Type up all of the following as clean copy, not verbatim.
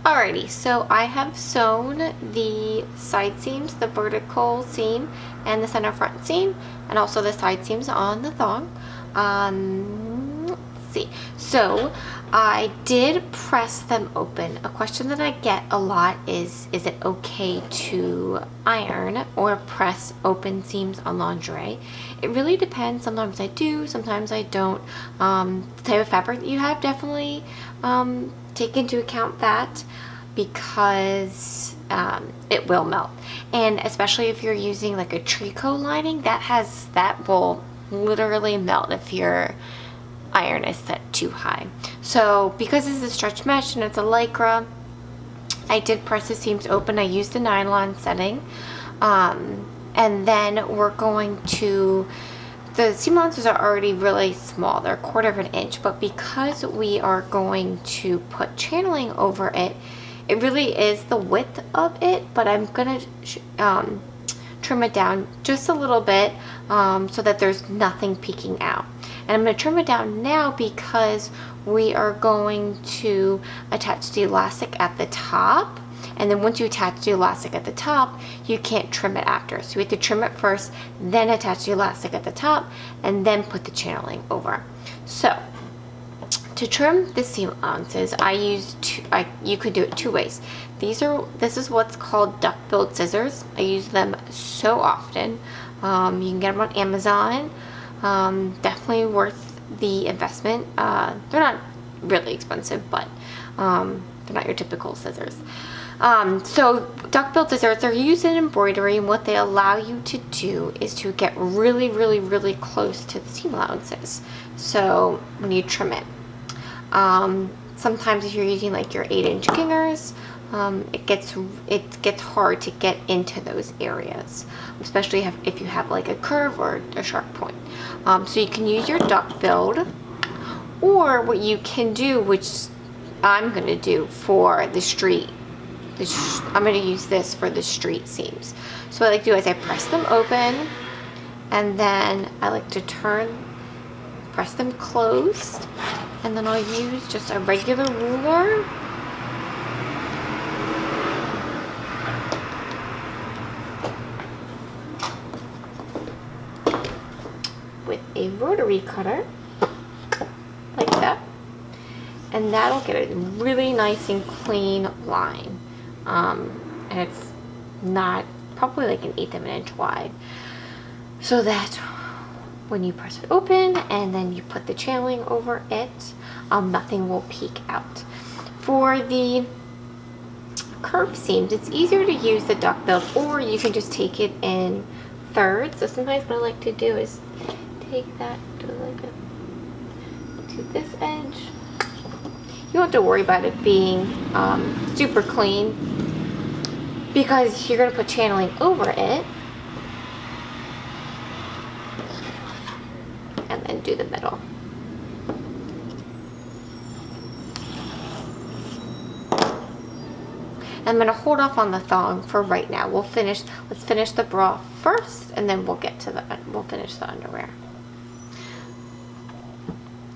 Alrighty, so I have sewn the side seams, the vertical seam and the center front seam, and also the side seams on the thong. Let's see. So I did press them open. A question that I get a lot is it okay to iron or press open seams on lingerie? It really depends. Sometimes I do, sometimes I don't. The type of fabric that you have, definitely take into account that, because it will melt, and especially if you're using like a tricot lining, that will literally melt if your iron is set too high. So because this is a stretch mesh and it's a lycra, I did press the seams open. I used the nylon setting, and then we're going to, the seam allowances are already really small, they're 1/4 of an inch, but because we are going to put channeling over it, it really is the width of it, but I'm gonna trim it down just a little bit so that there's nothing peeking out. And I'm going to trim it down now because we are going to attach the elastic at the top, and then once you attach the elastic at the top, you can't trim it after. So you have to trim it first, then attach the elastic at the top, and then put the channeling over. So to trim the seam allowances, you could do it 2 ways. This is what's called duck-billed scissors. I use them so often. You can get them on Amazon. Definitely worth the investment. They're not really expensive, but they're not your typical scissors. So duck-billed scissors, they're used in embroidery, and what they allow you to do is to get really, really, really close to the seam allowances. So when you trim it, sometimes if you're using like your 8-inch gingers, it gets hard to get into those areas, especially if you have like a curve or a sharp point. So you can use your duck build, or what you can do, which I'm going to do for the street. I'm going to use this for the street seams. So what I like to do is I press them open, and then I like to press them closed, and then I'll use just a regular ruler with a rotary cutter like that, and that'll get a really nice and clean line, and it's not, probably like 1/8 of an inch wide, so that when you press it open and then you put the channeling over it, nothing will peek out. For the curved seams, it's easier to use the duck build, or you can just take it in thirds. So sometimes what I like to do is take that to this edge. You don't have to worry about it being super clean, because you're going to put channeling over it, and then do the middle. I'm going to hold off on the thong for right now. Let's finish the bra first, and then we'll finish the underwear.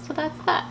So that's that.